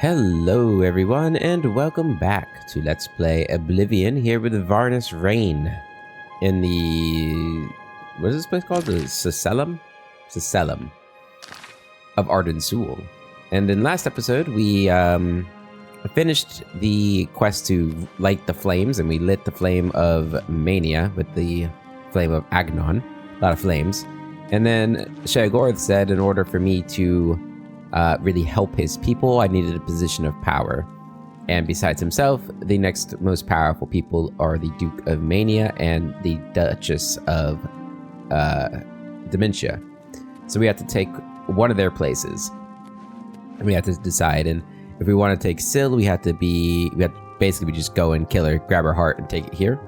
Hello everyone and welcome back to Let's Play Oblivion here with Varnus Reign in the... what is this place called? The Cecellum of Ardensul. And in last episode we finished the quest to light the flames, and we lit the flame of Mania with the flame of Agnon. A lot of flames. And then Sheagorth said in order for me to really help his people, I needed a position of power. And besides himself, the next most powerful people are the Duke of Mania and the Duchess of Dementia. So we have to take one of their places. And we have to decide. And if we want to take Syl, we have to basically just go and kill her, grab her heart, and take it here.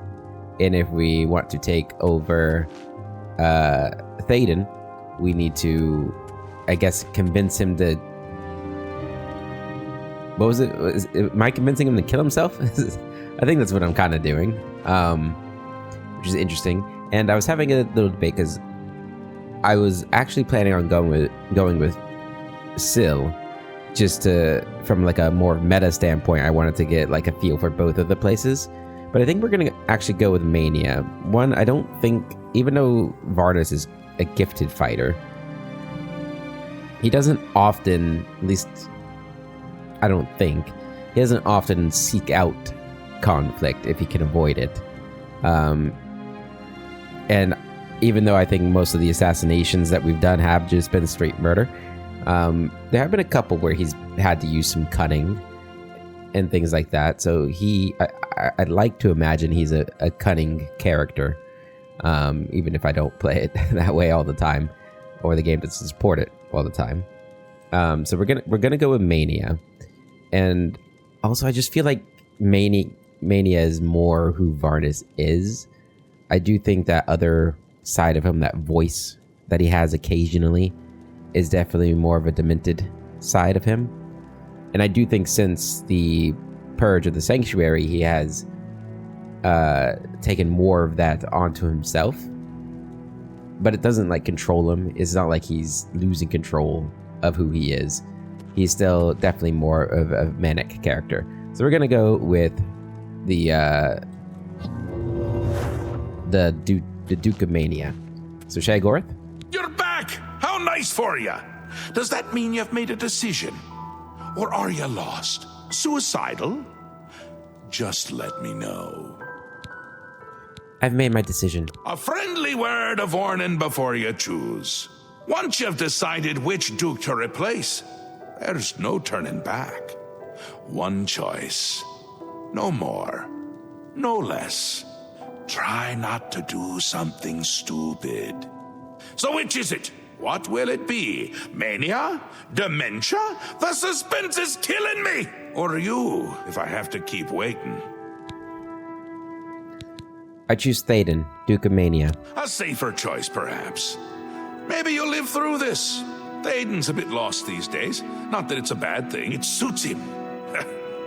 And if we want to take over Théoden, we need to, I guess, convince him to... what was it? Am I convincing him to kill himself? I think that's what I'm kind of doing, which is interesting. And I was having a little debate because I was actually planning on going with Syl, just from like a more meta standpoint. I wanted to get like a feel for both of the places, but I think we're gonna actually go with Mania. One, I don't think, even though Varnus is a gifted fighter, he doesn't often, at least I don't think, he doesn't often seek out conflict if he can avoid it. And even though I think most of the assassinations that we've done have just been straight murder, there have been a couple where he's had to use some cunning and things like that. So I'd like to imagine he's a cunning character, even if I don't play it that way all the time, or the game doesn't support it all the time. So we're gonna go with Mania, and also I just feel like Mania is more who Varnus is. I do think that other side of him, that voice that he has occasionally, is definitely more of a demented side of him. And I do think since the purge of the sanctuary, he has taken more of that onto himself. But it doesn't like control him. It's not like he's losing control of who he is. He's still definitely more of a manic character. So we're gonna go with the Duke of Mania. So Sheagorth? You're back! How nice for you! Does that mean you've made a decision? Or are you lost? Suicidal? Just let me know. I've made my decision. A friendly word of warning before you choose. Once you've decided which Duke to replace, there's no turning back. One choice. No more. No less. Try not to do something stupid. So which is it? What will it be? Mania? Dementia? The suspense is killing me! Or you, if I have to keep waiting. I choose Théoden, Duke of Mania. A safer choice, perhaps. Maybe you'll live through this. Théoden's a bit lost these days. Not that it's a bad thing, it suits him.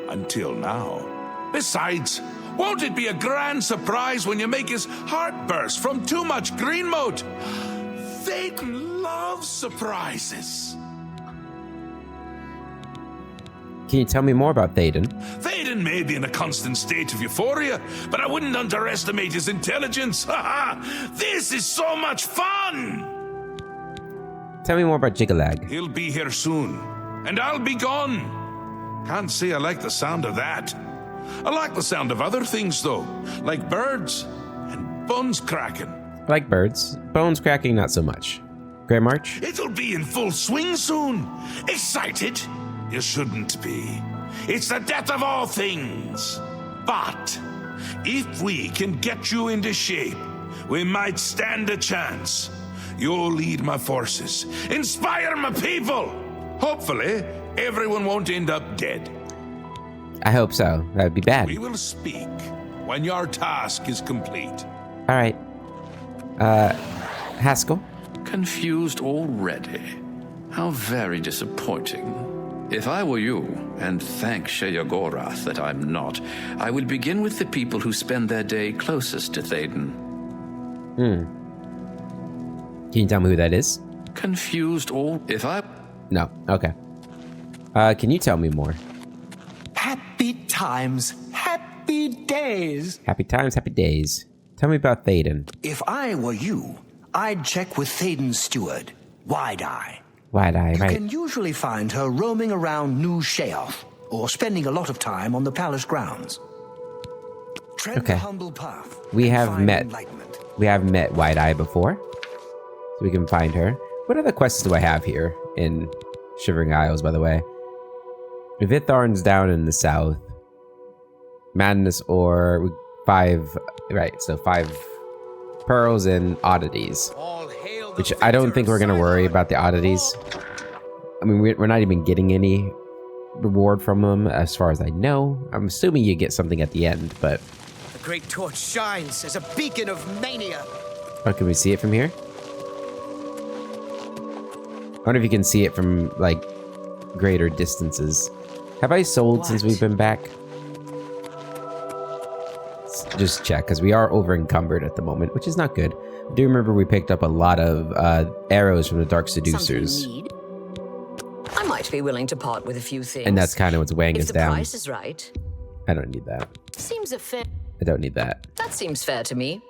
Until now. Besides, won't it be a grand surprise when you make his heart burst from too much green moat? Théoden loves surprises. Can you tell me more about Théoden? Théoden may be in a constant state of euphoria, but I wouldn't underestimate his intelligence. This is so much fun! Tell me more about Jigalag. He'll be here soon, and I'll be gone. Can't say I like the sound of that. I like the sound of other things, though, like birds and bones cracking. I like birds. Bones cracking, not so much. Grey March? It'll be in full swing soon. Excited? You shouldn't be. It's the death of all things. But if we can get you into shape, we might stand a chance. You'll lead my forces, inspire my people. Hopefully, everyone won't end up dead. I hope so. That would be bad. We will speak when your task is complete. All right. Haskell? Confused already? How very disappointing. If I were you, and thank Sheagorth that I'm not, I would begin with the people who spend their day closest to Théoden. Can you tell me who that is? Confused all... If I... No. Okay. Can you tell me more? times, happy days. Happy times, happy days. Tell me about Thaden. If I were you, I'd check with Thaden's steward, Wide-Eye. Wide-Eye, You right. can usually find her roaming around New Sheoth, or spending a lot of time on the palace grounds. Tread Okay. the humble path. We and have find met. enlightenment. We have met Wide-Eye before, so we can find her. What other quests do I have here in Shivering Isles, by the way? Vitharn's down in the south. Madness Ore, 5, right, so 5 pearls and oddities. Which I don't think we're going to worry about the oddities. I mean, we're not even getting any reward from them, as far as I know. I'm assuming you get something at the end, but... The great torch shines as a beacon of mania. Oh, can we see it from here? I wonder if you can see it from, like, greater distances. Have I sold since we've been back? Let's just check, because we are over-encumbered at the moment, which is not good. I do remember we picked up a lot of arrows from the Dark Seducers. Something you need? I might be willing to part with a few things. And that's kind of what's weighing if us the down. price is right. I don't need that. Seems a fair. I don't need that. That seems fair to me.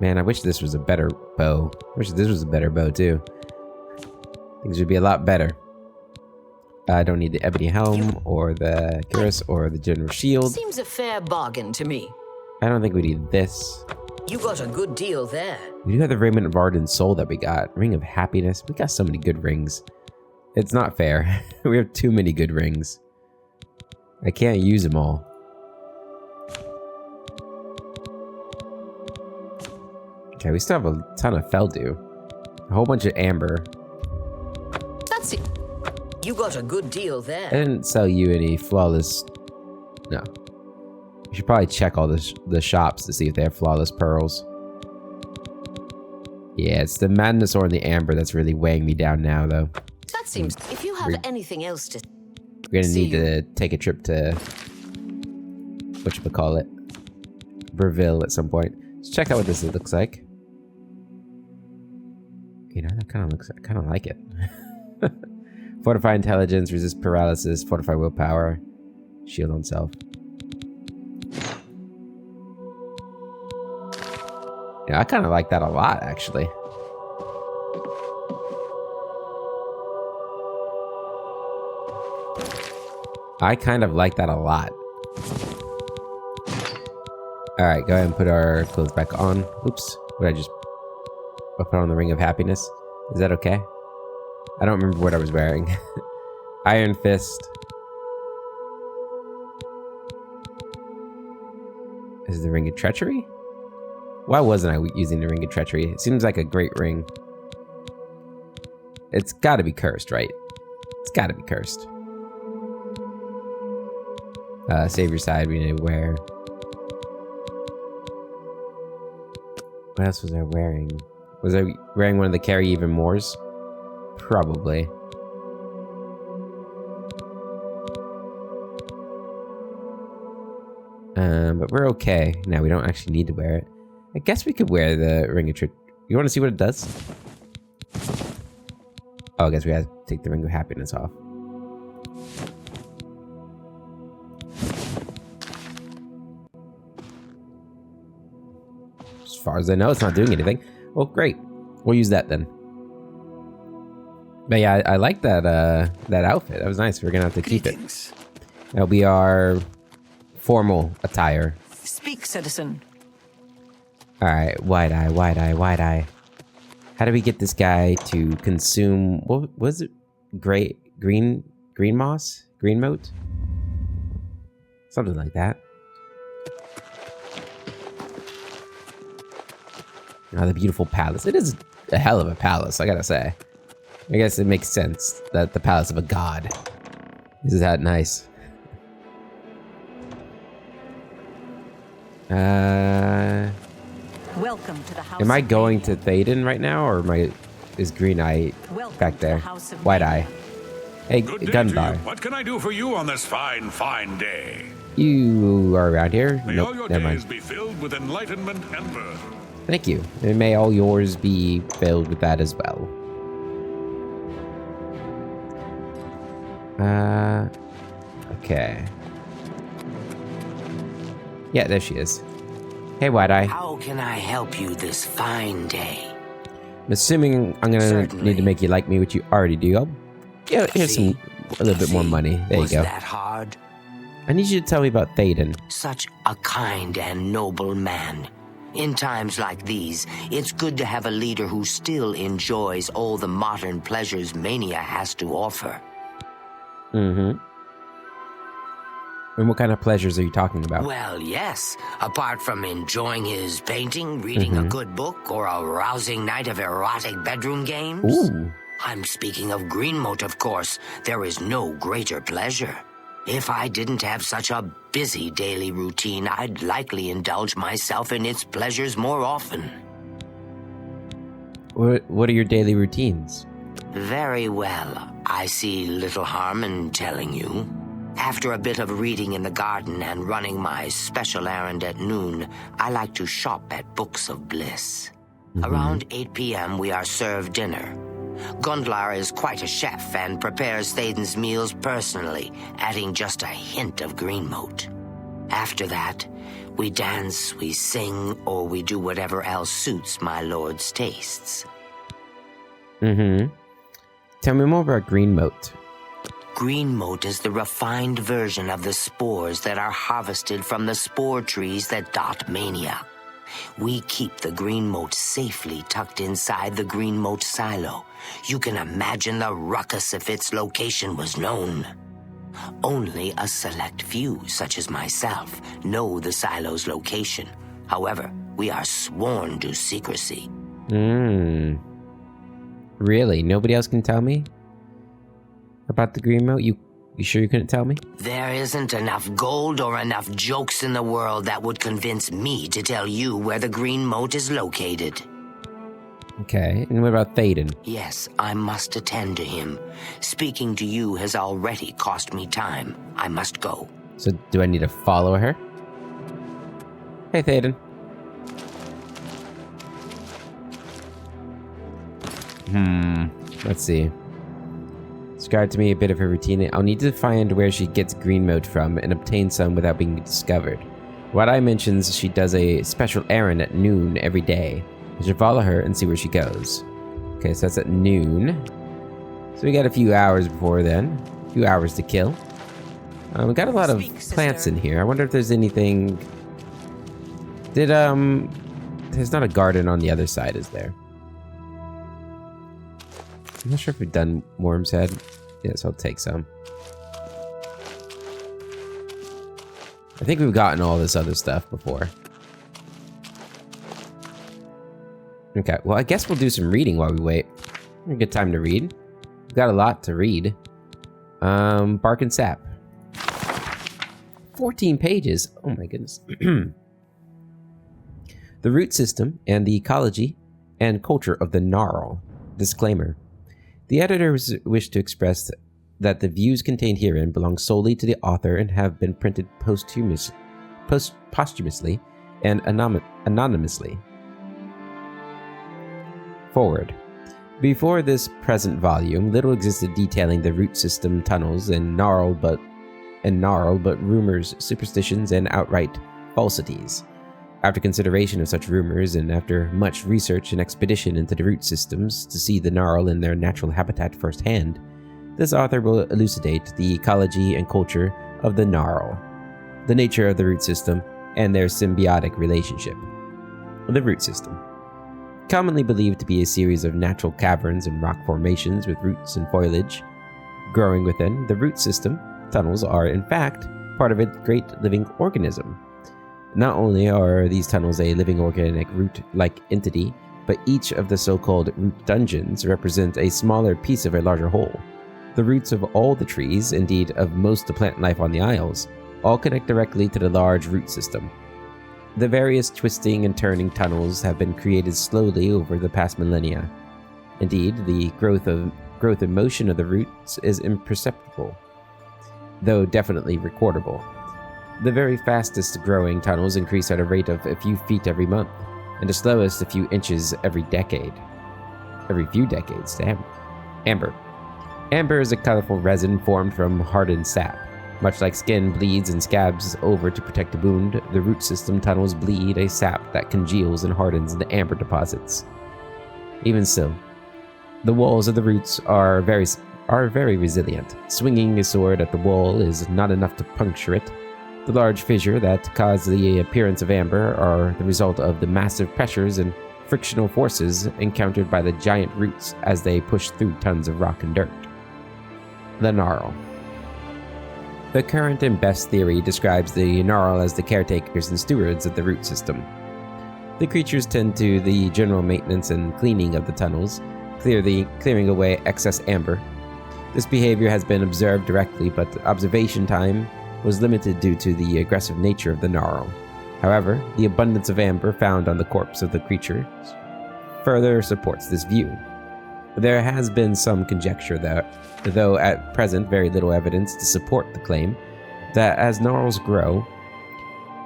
Man, I wish this was a better bow. I wish this was a better bow, too. Things would be a lot better. I don't need the Ebony Helm, or the Cuirass, or the General Shield. Seems a fair bargain to me. I don't think we need this. You got a good deal there. We do have the Raiment of Ardent Soul that we got. Ring of Happiness. We got so many good rings. It's not fair. We have too many good rings. I can't use them all. Okay, we still have a ton of Feldew. A whole bunch of Amber. That's it. You got a good deal I there. didn't sell you any Flawless... No. We should probably check all the shops to see if they have Flawless Pearls. Yeah, it's the Madness Ore and the Amber that's really weighing me down now, though. That seems. If you have anything else to. We're gonna See need to take a trip to... whatchamacallit? Breville at some point. Let's check out what this looks like. You know, that kind of looks... I kind of like it. Fortify Intelligence, Resist Paralysis, Fortify Willpower, Shield on Self. Yeah, I kind of like that a lot, actually. I kind of like that a lot. Alright, go ahead and put our clothes back on. Oops. What did I just... I put on the Ring of Happiness. Is that okay? I don't remember what I was wearing. Iron Fist. Is it the Ring of Treachery? Why wasn't I using the Ring of Treachery? It seems like a great ring. It's gotta be cursed, right? It's gotta be cursed. Save your side, we need to wear. What else was I wearing? Was I wearing one of the Carry Even Mores? Probably. But we're okay. Now we don't actually need to wear it. I guess we could wear the Ring of Treachery. You want to see what it does? Oh, I guess we have to take the Ring of Happiness off. As far as I know, it's not doing anything. Well, great. We'll use that then. But yeah, I like that that outfit. That was nice. We're gonna have to keep it. That'll be our formal attire. Speak, citizen. Alright, Wide-Eye, Wide-Eye, Wide-Eye. How do we get this guy to consume... What was it? Green moss? Green moat? Something like that. Oh, the beautiful palace. It is a hell of a palace, I gotta say. I guess it makes sense that the palace of a god is that nice. Welcome to the house. Am I going to Thaden right now, or is Green Eye back there? Wide-Eye. Hey, Good day to you. Gunbar. What can I do for you on this fine, fine day? You are around here? May all Nope, your never days mind. be filled with enlightenment and birth. Thank you. And may all yours be filled with that as well. Okay. Yeah, there she is. Hey, Wide-Eye. How can I help you this fine day? I'm assuming I'm gonna Certainly. need to make you like me, which you already do. Here's a little bit more money. There you Was go. that hard? I need you to tell me about Thaden. Such a kind and noble man. In times like these, it's good to have a leader who still enjoys all the modern pleasures Mania has to offer. Mm-hmm. And what kind of pleasures are you talking about? Well, yes. Apart from enjoying his painting, reading a good book, or a rousing night of erotic bedroom games. Ooh. I'm speaking of Greenmote, of course. There is no greater pleasure. If I didn't have such a busy daily routine, I'd likely indulge myself in its pleasures more often. What are your daily routines? Very well. I see little harm in telling you. After a bit of reading in the garden and running my special errand at noon, I like to shop at Books of Bliss. Around 8 p.m. we are served dinner. Gundlar is quite a chef and prepares Thaden's meals personally, adding just a hint of Greenmote. After that, we dance, we sing, or we do whatever else suits my lord's tastes. Mm-hmm. Tell me more about Greenmote. Greenmote is the refined version of the spores that are harvested from the spore trees that dot Mania. We keep the Greenmote safely tucked inside the Greenmote silo. You can imagine the ruckus if its location was known. Only a select few, such as myself, know the silo's location. However, we are sworn to secrecy. Really? Nobody else can tell me about the Greenmote? You sure you couldn't tell me? There isn't enough gold or enough jokes in the world that would convince me to tell you where the Greenmote is located. Okay, and what about Thaden? Yes, I must attend to him. Speaking to you has already cost me time. I must go. So do I need to follow her? Hey, Thaden. Let's see. Describe to me a bit of her routine. I'll need to find where she gets Greenmote from and obtain some without being discovered. Wide-Eye mentions she does a special errand at noon every day. I should follow her and see where she goes. Okay, so that's at noon. So we got a few hours before then. A few hours to kill. We got a lot of plants in here. I wonder if there's anything... There's not a garden on the other side, is there? I'm not sure if we've done Worm's Head. Yes, I'll take some. I think we've gotten all this other stuff before. Okay, well, I guess we'll do some reading while we wait. A good time to read. We've got a lot to read. Bark and Sap. 14 pages. Oh my goodness. The root system and the ecology and culture of the Gnarl. Disclaimer. The editors wish to express that the views contained herein belong solely to the author and have been printed posthumously and anonymously. Forward. Before this present volume, little existed detailing the root system tunnels and gnarl but rumors, superstitions, and outright falsities. After consideration of such rumors, and after much research and expedition into the root systems to see the gnarl in their natural habitat firsthand, this author will elucidate the ecology and culture of the gnarl, the nature of the root system, and their symbiotic relationship. The root system. Commonly believed to be a series of natural caverns and rock formations with roots and foliage growing within, the root system tunnels are, in fact, part of a great living organism. Not only are these tunnels a living organic root-like entity, but each of the so-called root dungeons represent a smaller piece of a larger whole. The roots of all the trees, indeed of most of the plant life on the Isles, all connect directly to the large root system. The various twisting and turning tunnels have been created slowly over the past millennia. Indeed, the growth and motion of the roots is imperceptible, though definitely recordable. The very fastest growing tunnels increase at a rate of a few feet every month, and the slowest a few inches every decade. Every few decades, damn. Amber. Amber is a colorful resin formed from hardened sap. Much like skin bleeds and scabs over to protect a wound, the root system tunnels bleed a sap that congeals and hardens into amber deposits. Even so, the walls of the roots are very resilient. Swinging a sword at the wall is not enough to puncture it. The large fissure that caused the appearance of amber are the result of the massive pressures and frictional forces encountered by the giant roots as they push through tons of rock and dirt. The Gnarl. The current and best theory describes the Gnarl as the caretakers and stewards of the root system. The creatures tend to the general maintenance and cleaning of the tunnels, clearing away excess amber. This behavior has been observed directly, but observation time was limited due to the aggressive nature of the Gnarl. However, the abundance of amber found on the corpse of the creature further supports this view. There has been some conjecture that, though at present very little evidence to support the claim, that as Gnarls grow,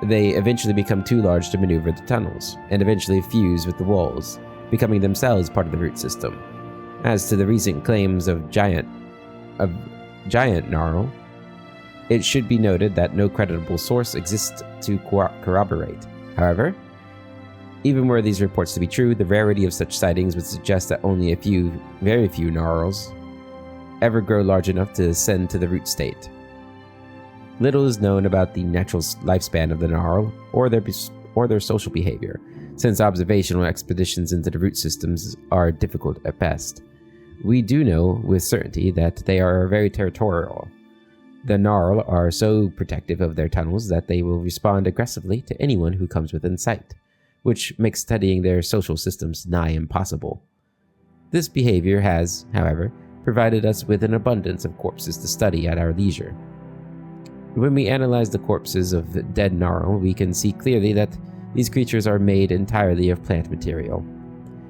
they eventually become too large to maneuver the tunnels, and eventually fuse with the walls, becoming themselves part of the root system. As to the recent claims of giant Gnarl, it should be noted that no credible source exists to corroborate. However, even were these reports to be true, the rarity of such sightings would suggest that only very few Gnarls ever grow large enough to ascend to the root state. Little is known about the natural lifespan of the Gnarl or their social behavior, since observational expeditions into the root systems are difficult at best. We do know with certainty that they are very territorial. The Gnarl are so protective of their tunnels that they will respond aggressively to anyone who comes within sight, which makes studying their social systems nigh impossible. This behavior has, however, provided us with an abundance of corpses to study at our leisure. When we analyze the corpses of dead Gnarl, we can see clearly that these creatures are made entirely of plant material.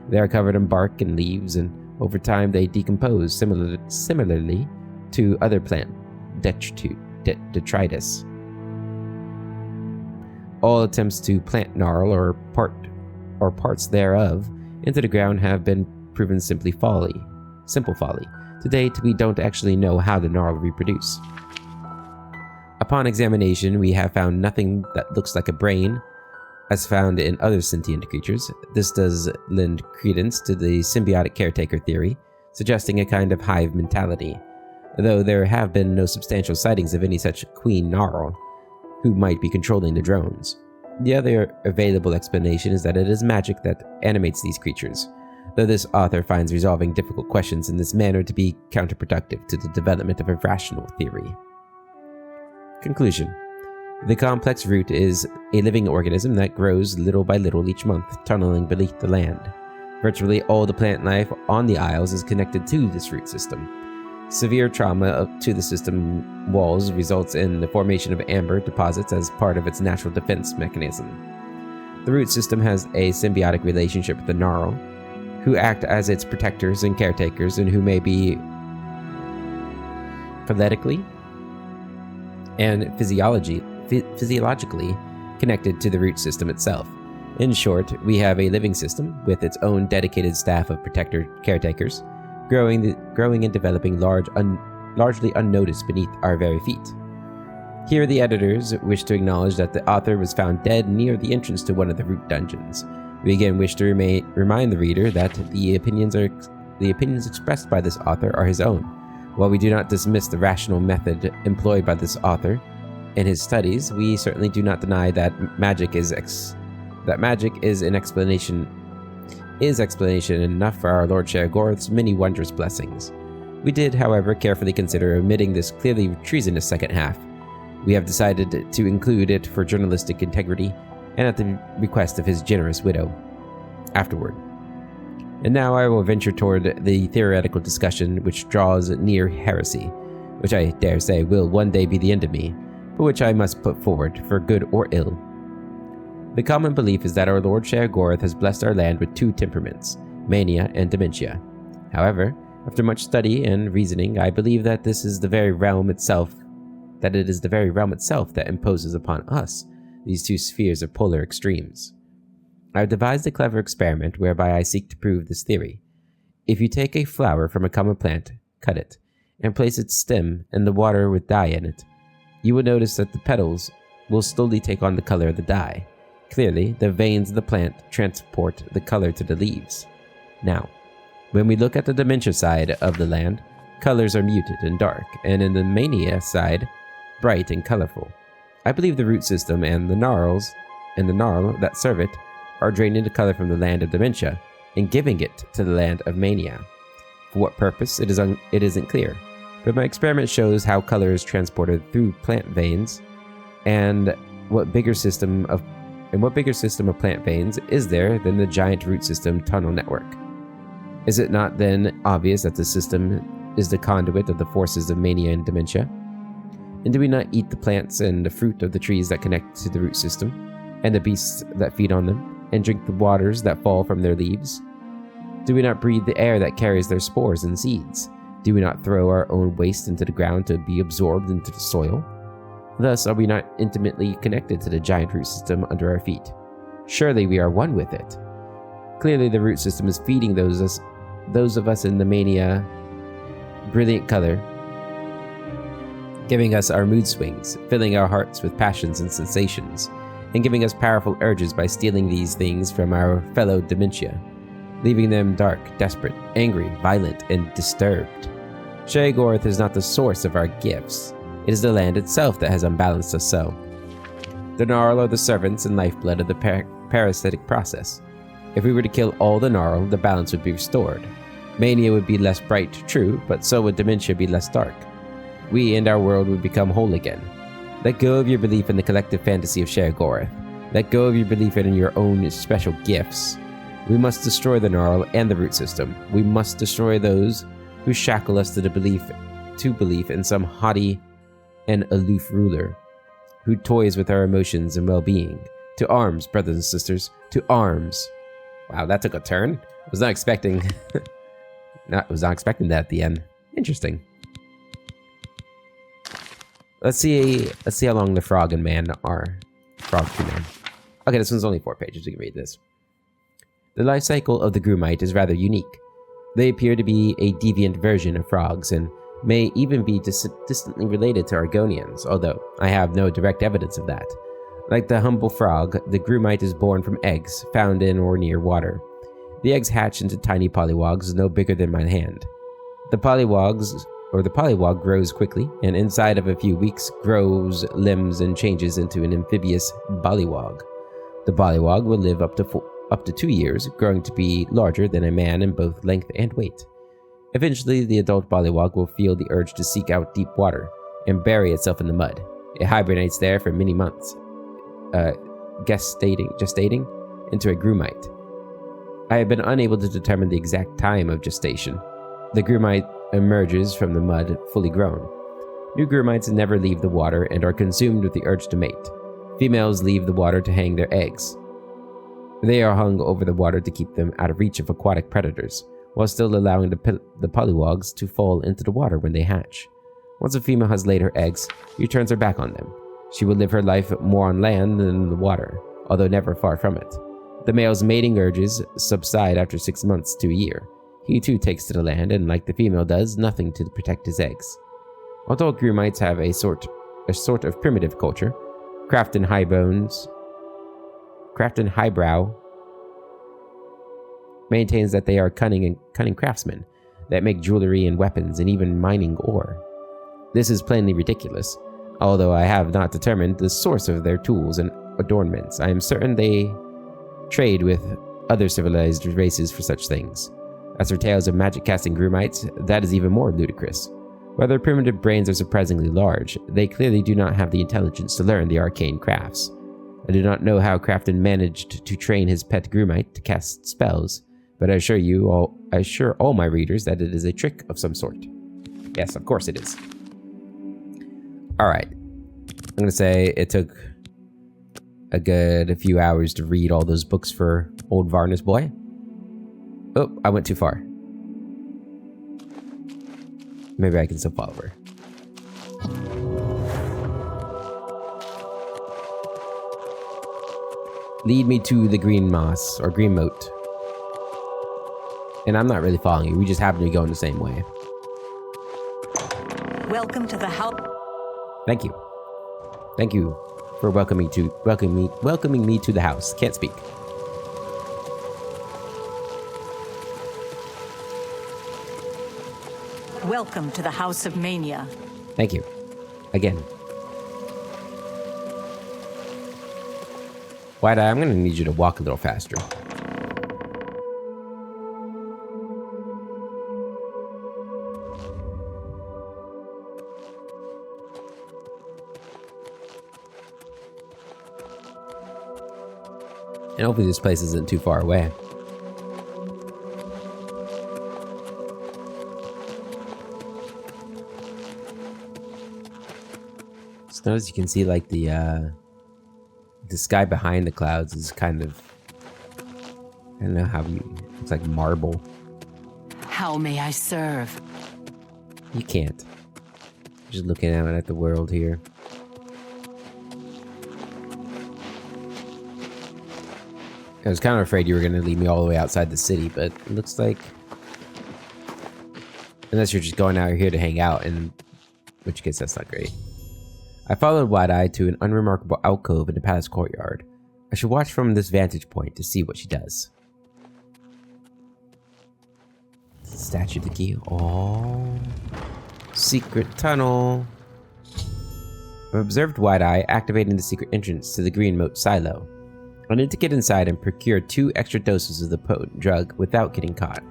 They are covered in bark and leaves, and over time they decompose similarly to other plant detritus. All attempts to plant Gnarl or parts thereof into the ground have been proven simple folly. To date, we don't actually know how the Gnarl reproduce. Upon examination, we have found nothing that looks like a brain, as found in other sentient creatures. This does lend credence to the symbiotic caretaker theory, suggesting a kind of hive mentality, though there have been no substantial sightings of any such Queen Gnarl who might be controlling the drones. The other available explanation is that it is magic that animates these creatures, though this author finds resolving difficult questions in this manner to be counterproductive to the development of a rational theory. Conclusion. The complex root is a living organism that grows little by little each month, tunneling beneath the land. Virtually all the plant life on the Isles is connected to this root system. Severe trauma to the system walls results in the formation of amber deposits as part of its natural defense mechanism. The root system has a symbiotic relationship with the Gnarl, who act as its protectors and caretakers, and who may be phonetically and physiologically connected to the root system itself. In short, we have a living system with its own dedicated staff of caretakers, growing and developing largely unnoticed beneath our very feet. Here the editors wish to acknowledge that the author was found dead near the entrance to one of the root dungeons. We again wish to remind the reader that the opinions expressed by this author are his own. While we do not dismiss the rational method employed by this author in his studies, we certainly do not deny that magic is explanation enough for our Lord Sheogorath's many wondrous blessings. We did, however, carefully consider omitting this clearly treasonous second half. We have decided to include it for journalistic integrity and at the request of his generous widow. Afterward. And now I will venture toward the theoretical discussion which draws near heresy, which I dare say will one day be the end of me, but which I must put forward for good or ill. The common belief is that our Lord Sheogorath has blessed our land with two temperaments, mania and dementia. However, after much study and reasoning, I believe that it is the very realm itself that imposes upon us these two spheres of polar extremes. I have devised a clever experiment whereby I seek to prove this theory. If you take a flower from a common plant, cut it, and place its stem in the water with dye in it, you will notice that the petals will slowly take on the color of the dye. Clearly, the veins of the plant transport the color to the leaves. Now, when we look at the dementia side of the land, colors are muted and dark, and in the mania side, bright and colorful. I believe the root system and the gnarl that serve it are draining the color from the land of dementia and giving it to the land of mania. For what purpose, it isn't clear, but my experiment shows how color is transported through plant veins, and what bigger system of plant veins is there than the giant root system tunnel network? Is it not then obvious that the system is the conduit of the forces of mania and dementia? And do we not eat the plants and the fruit of the trees that connect to the root system, and the beasts that feed on them, and drink the waters that fall from their leaves? Do we not breathe the air that carries their spores and seeds? Do we not throw our own waste into the ground to be absorbed into the soil? Thus, are we not intimately connected to the giant root system under our feet? Surely we are one with it. Clearly, the root system is feeding those of us in the mania brilliant color, giving us our mood swings, filling our hearts with passions and sensations, and giving us powerful urges by stealing these things from our fellow dementia, leaving them dark, desperate, angry, violent, and disturbed. Sheogorath is not the source of our gifts. It is the land itself that has unbalanced us so. The gnarl are the servants and lifeblood of the parasitic process. If we were to kill all the gnarl, the balance would be restored. Mania would be less bright, true, but so would dementia be less dark. We and our world would become whole again. Let go of your belief in the collective fantasy of Sheogorath. Let go of your belief in your own special gifts. We must destroy the gnarl and the root system. We must destroy those who shackle us to belief in some haughty and aloof ruler who toys with our emotions and well-being. To arms, brothers and sisters, to arms. Wow, that took a turn. I was not expecting that at the end. Interesting. Let's see how long the frog and man are. Frog to man. Okay, this one's only 4 pages. You can read this. The life cycle of the grumite is rather unique. They appear to be a deviant version of frogs and may even be distantly related to Argonians, although I have no direct evidence of that. Like the humble frog, the grumite is born from eggs found in or near water. The eggs hatch into tiny polywogs no bigger than my hand. The polywog grows quickly, and inside of a few weeks grows limbs and changes into an amphibious bullywog. The bullywog will live up to 2 years, growing to be larger than a man in both length and weight. Eventually, the adult bullywog will feel the urge to seek out deep water and bury itself in the mud. It hibernates there for many months, gestating into a grumite. I have been unable to determine the exact time of gestation. The grumite emerges from the mud fully grown. New grumites never leave the water and are consumed with the urge to mate. Females leave the water to hang their eggs. They are hung over the water to keep them out of reach of aquatic predators, while still allowing the polywogs to fall into the water when they hatch. Once a female has laid her eggs, she turns her back on them. She will live her life more on land than in the water, although never far from it. The male's mating urges subside after 6 months to a year. He too takes to the land and, like the female, does nothing to protect his eggs. Although grumites have a sort of primitive culture, Crafton Highbrow maintains that they are cunning craftsmen that make jewelry and weapons and even mining ore. This is plainly ridiculous. Although I have not determined the source of their tools and adornments, I am certain they trade with other civilized races for such things. As for tales of magic-casting grumites, that is even more ludicrous. While their primitive brains are surprisingly large, they clearly do not have the intelligence to learn the arcane crafts. I do not know how Crafton managed to train his pet grumite to cast spells, but I assure all my readers that it is a trick of some sort. Yes, of course it is. Alright. I'm going to say it took a good few hours to read all those books for old Varnus boy. Oh, I went too far. Maybe I can still follow her. Lead me to the green moss, or green moat. And I'm not really following you, we just happen to be going the same way. Welcome to the house. Thank you. Thank you for welcoming me to the house. Can't speak. Welcome to the House of Mania. Thank you. Again. Wide-Eye, I'm gonna need you to walk a little faster. And hopefully this place isn't too far away. So notice you can see like the sky behind the clouds is kind of, I don't know how it's like marble. How may I serve? You can't. Just looking out at the world here. I was kind of afraid you were going to leave me all the way outside the city, but it looks like... Unless you're just going out here to hang out, in which case that's not great. I followed Wide-Eye to an unremarkable alcove in the palace courtyard. I should watch from this vantage point to see what she does. Statue of the key. Oh. Secret tunnel. I observed Wide-Eye activating the secret entrance to the green moat silo. I need to get inside and procure 2 extra doses of the potent drug without getting caught.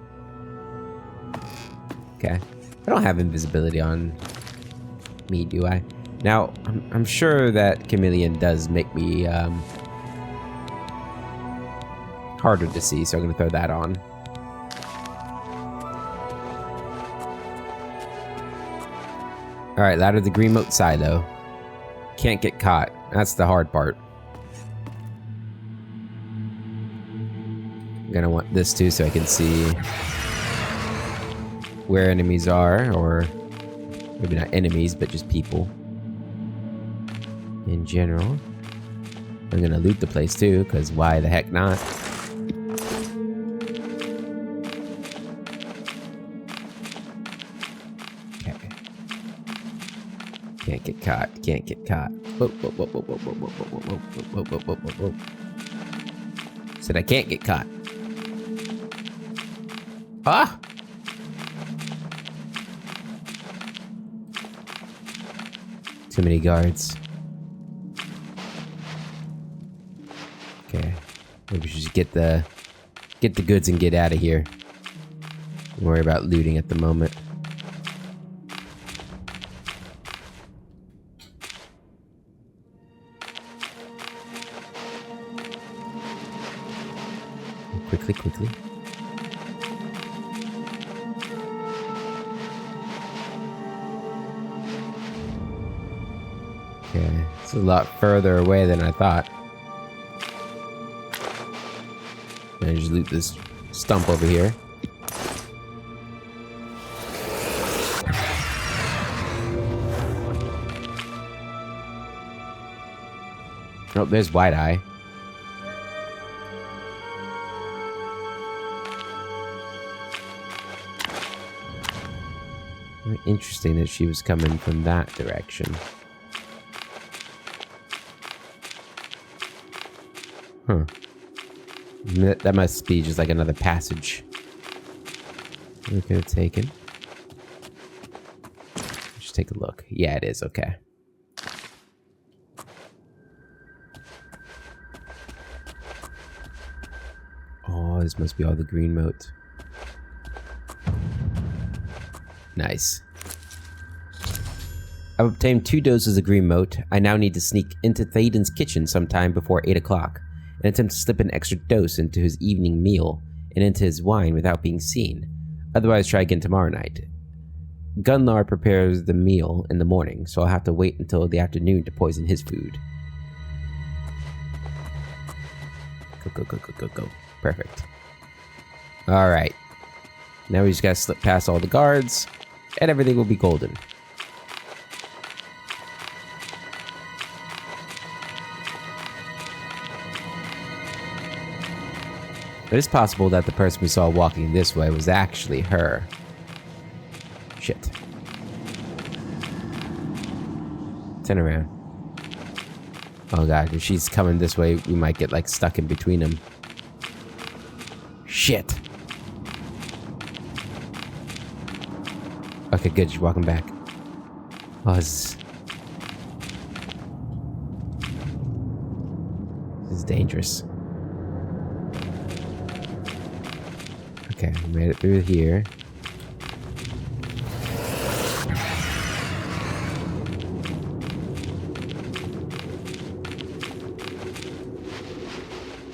Okay. I don't have invisibility on me, do I? Now, I'm sure that Chameleon does make me harder to see, so I'm going to throw that on. Alright, ladder to the green moat silo. Can't get caught. That's the hard part. I'm gonna want this too so I can see where enemies are, or maybe not enemies, but just people in general. I'm gonna loot the place too, because why the heck not? Okay. Can't get caught. Can't get caught. Whoa, whoa, whoa, whoa, whoa, whoa, whoa, whoa, whoa, whoa, whoa, whoa, whoa, whoa. Said I can't get caught. Ah! Too many guards. Okay. Maybe we should just get the goods and get out of here. Don't worry about looting at the moment. Quickly. Okay, it's a lot further away than I thought. I just loot this stump over here. Oh, there's Wide-Eye. Interesting that she was coming from that direction. Huh. That must be just like another passage we could have taken. Just take a look. Yeah, it is. Okay. Oh, this must be all the green moat. Nice. I've obtained 2 doses of green moat. I now need to sneak into Thaden's kitchen sometime before 8 o'clock and attempt to slip an extra dose into his evening meal and into his wine without being seen. Otherwise, try again tomorrow night. Gunlar prepares the meal in the morning, so I'll have to wait until the afternoon to poison his food. Go. Perfect. Alright. Now we just gotta slip past all the guards, and everything will be golden. It is possible that the person we saw walking this way was actually her. Shit. Turn around. Oh god, if she's coming this way, we might get like stuck in between them. Shit. Okay, good. She's walking back. Oh, this is dangerous. Okay, we made it through here.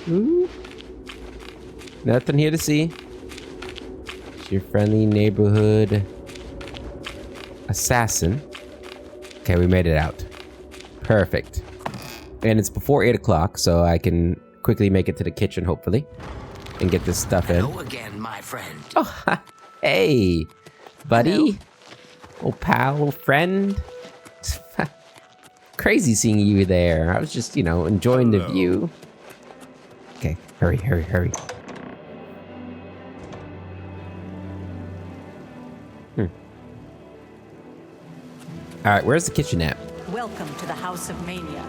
Ooh. Nothing here to see. It's your friendly neighborhood assassin. Okay, we made it out. Perfect. And it's before 8 o'clock, so I can quickly make it to the kitchen, hopefully, and get this stuff in. Hello again, my friend. Oh, hey, buddy. Hello. Old pal, old friend. Crazy seeing you there. I was just, enjoying the view. Okay, hurry, hurry, hurry. All right, where's the kitchen at? Welcome to the House of Mania.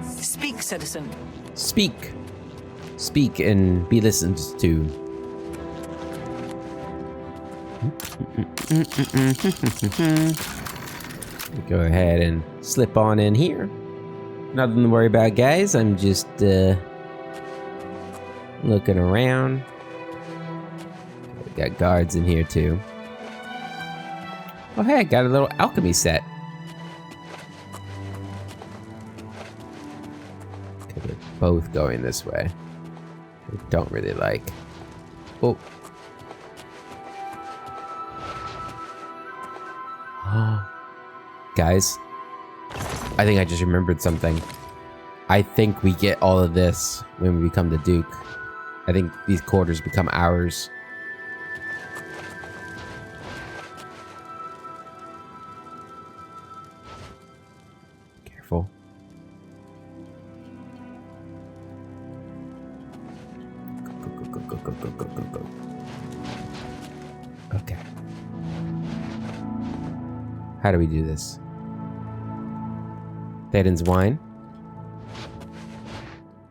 Speak, citizen. Speak. Speak and be listened to. Go ahead and slip on in here. Nothing to worry about, guys. I'm just looking around. We got guards in here too. Oh hey, got a little alchemy set. Okay, they're both going this way. We don't really like. Oh. Guys, I think I just remembered something. I think we get all of this when we become the Duke. I think these quarters become ours. Careful. Go. Okay. How do we do this? Théoden's wine.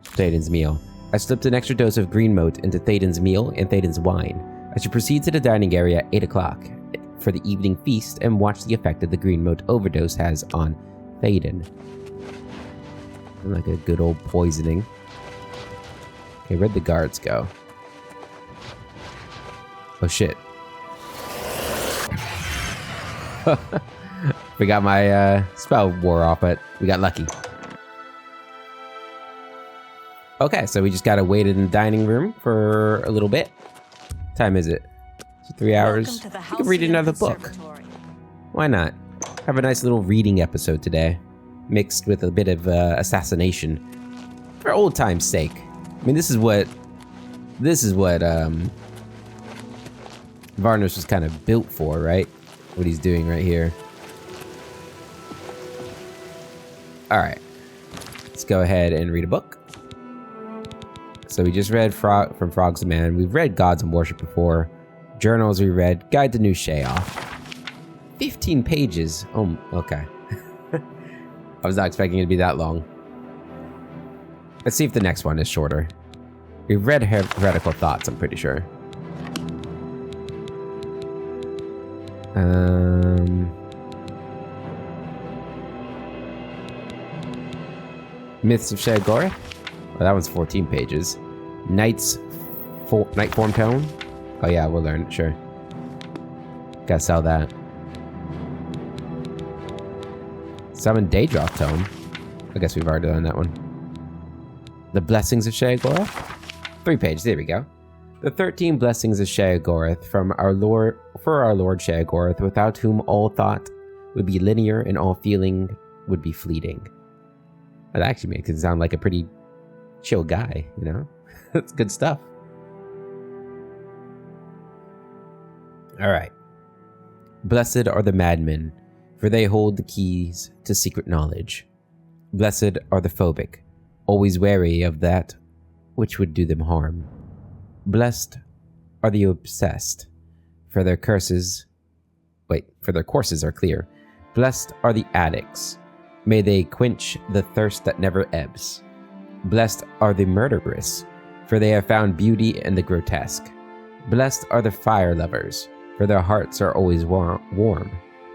Théoden's meal. I slipped an extra dose of green moat into Théoden's meal and Théoden's wine. I should proceed to the dining area at 8 o'clock for the evening feast and watch the effect that the green moat overdose has on Théoden. Like a good old poisoning. Okay, where'd the guards go? Oh shit. We got my spell wore off, but we got lucky. Okay, so we just gotta wait in the dining room for a little bit. What time is it? 3 hours. We can read another book. Why not? Have a nice little reading episode today, mixed with a bit of assassination, for old time's sake. I mean, this is what Varnos was kind of built for, right? What he's doing right here. All right, let's go ahead and read a book. So we just read from Frog's Man. We've read Gods and Worship before. Journals we read. Guide to New Sheoth. 15 pages. Oh, okay. I was not expecting it to be that long. Let's see if the next one is shorter. We've read Heretical Thoughts, I'm pretty sure. Myths of Sheogorath? Oh, that one's 14 pages. Night Form Tome? Oh yeah, we'll learn it, sure. Gotta sell that. Summon Daedroth Tome. I guess we've already done that one. The Blessings of Sheogorath? 3 pages, there we go. The 13 Blessings of Sheogorath for our Lord Sheogorath, without whom all thought would be linear and all feeling would be fleeting. That actually makes it sound like a pretty chill guy, you know? That's good stuff. Alright. Blessed are the madmen, for they hold the keys to secret knowledge. Blessed are the phobic, always wary of that which would do them harm. Blessed are the obsessed, for their courses are clear. Blessed are the addicts. May they quench the thirst that never ebbs. Blessed are the murderous, for they have found beauty in the grotesque. Blessed are the fire lovers, for their hearts are always warm.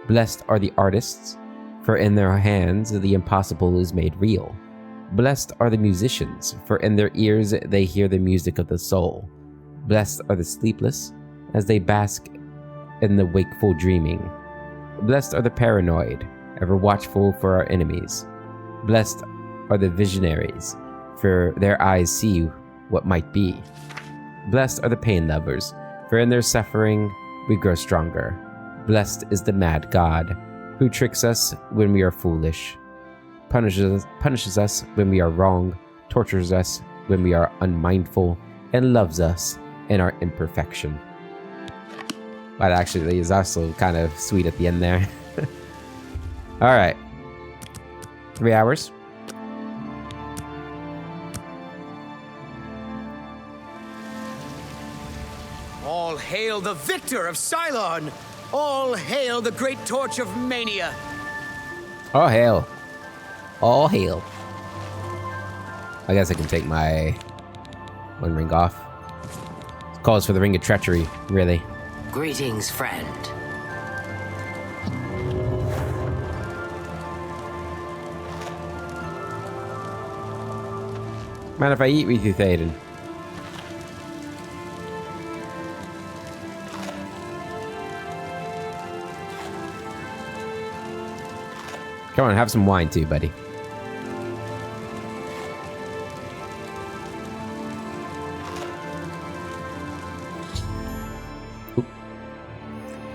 Blessed are the artists, for in their hands the impossible is made real. Blessed are the musicians, for in their ears they hear the music of the soul. Blessed are the sleepless, as they bask in the wakeful dreaming. Blessed are the paranoid, ever watchful for our enemies. Blessed are the visionaries, for their eyes see what might be. Blessed are the pain lovers, for in their suffering we grow stronger. Blessed is the mad god, who tricks us when we are foolish, punishes us when we are wrong, tortures us when we are unmindful, and loves us in our imperfection. That actually is also kind of sweet at the end there. Alright. 3 hours. All hail the victor of Cylon! All hail the great torch of Mania! All hail. All hail. I guess I can take my one ring off. It calls for the ring of treachery, really. Greetings, friend. Mind if I eat with you, Thaden? Come on, have some wine too, buddy. Oop.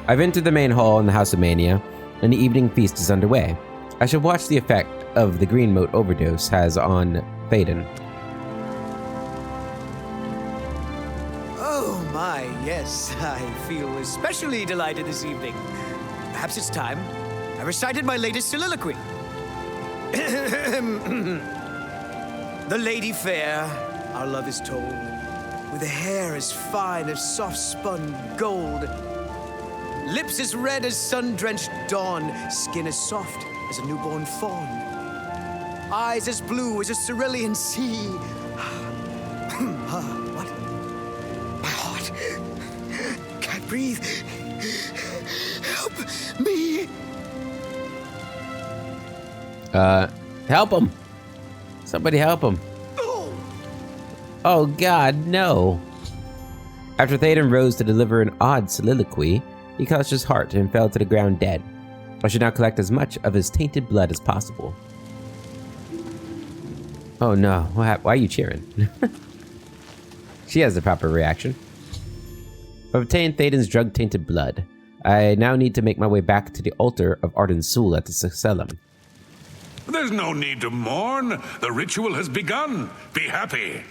I've entered the main hall in the House of Mania, and the evening feast is underway. I shall watch the effect of the green mote overdose has on Thaden. Oh my, yes, I feel especially delighted this evening. Perhaps it's time I recited my latest soliloquy. The lady fair, our love is told, with a hair as fine as soft-spun gold, lips as red as sun-drenched dawn, skin as soft as a newborn fawn, eyes as blue as a cerulean sea. What? My heart can't breathe. Help me. Help him! Somebody help him. Oh god, no. After Thaden rose to deliver an odd soliloquy, he clutched his heart and fell to the ground dead. I should now collect as much of his tainted blood as possible. Oh no, why are you cheering? She has the proper reaction. I've obtained Thaden's drug-tainted blood. I now need to make my way back to the altar of Arden Sul at the Sacellum. There's no need to mourn. The ritual has begun. Be happy.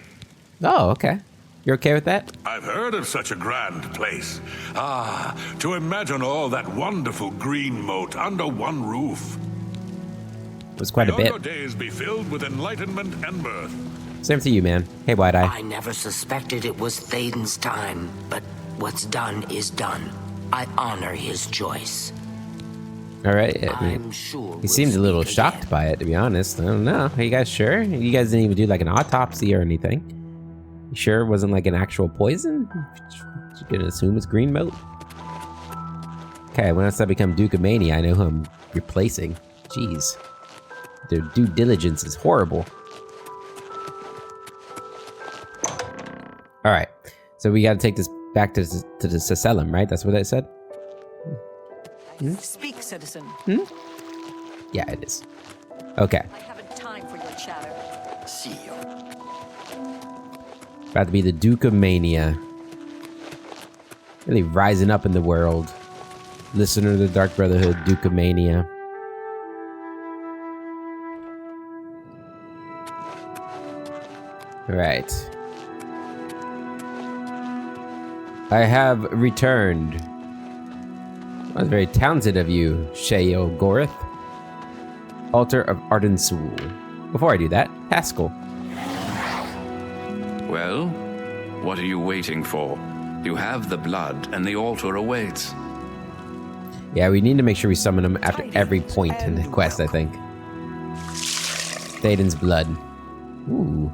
Oh, okay. You're okay with that? I've heard of such a grand place. Ah, to imagine all that wonderful green moat under one roof. It was quite a May bit. all your days be filled with enlightenment and mirth. Same to you, man. Hey, Wide Eye. I never suspected it was Thaden's time, but what's done is done. I honor his choice. All right. I mean, I'm sure he seemed a little shocked by it, to be honest. I don't know. Are you guys sure? You guys didn't even do like an autopsy or anything. You sure it wasn't like an actual poison? You can assume it's green moat. Okay, once I become Duke of Mania, I know who I'm replacing. Jeez. Their due diligence is horrible. All right. So we got to take this back to the Sacellum, right? That's what it said? Speak, citizen. Yeah, it is. Okay. I haven't time for your chatter. See you. About to be the Duke of Mania. Really rising up in the world. Listener to the Dark Brotherhood, Duke of Mania. Alright. I have returned. That was very talented of you, Shayo Gorith. Altar of Arden Sul. Before I do that, Haskell. Well, what are you waiting for? You have the blood, and the altar awaits. Yeah, we need to make sure we summon him after every point in the quest, I think. Thaden's blood. Ooh.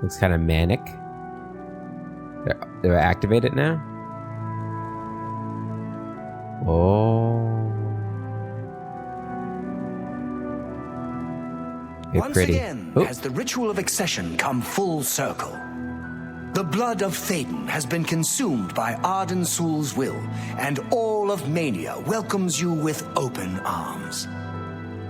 Looks kind of manic. Do I activate it now? Oh. You're Once pretty. again Oh. has the ritual of accession come full circle. The blood of Thaden has been consumed by Arden Sul's will, and all of Mania welcomes you with open arms.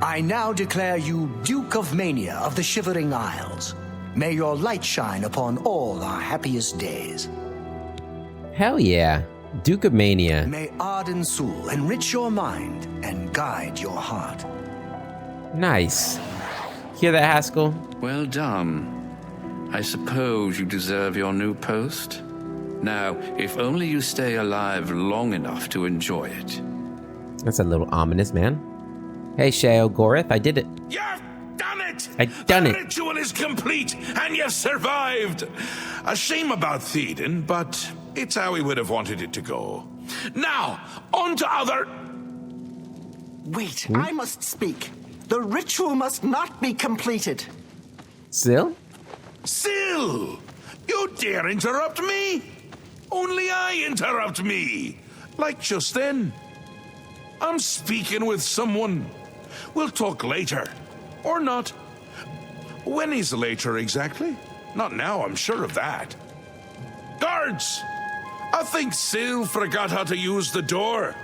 I now declare you Duke of Mania of the Shivering Isles. May your light shine upon all our happiest days. Hell yeah. Duke of Mania. May Arden Sul enrich your mind and guide your heart. Nice. Hear that, Haskell? Well done. I suppose you deserve your new post. Now, if only you stay alive long enough to enjoy it. That's a little ominous, man. Hey, Shao Gorith, I did it. You've done it! I've done the it. The ritual is complete, and you've survived. A shame about Thaden, but it's how he would have wanted it to go. Now, on to other... Wait, I must speak. The ritual must not be completed. Still? Syl! You dare interrupt me? Only I interrupt me. Like just then. I'm speaking with someone. We'll talk later. Or not. When is later exactly? Not now, I'm sure of that. Guards! I think Syl forgot how to use the door.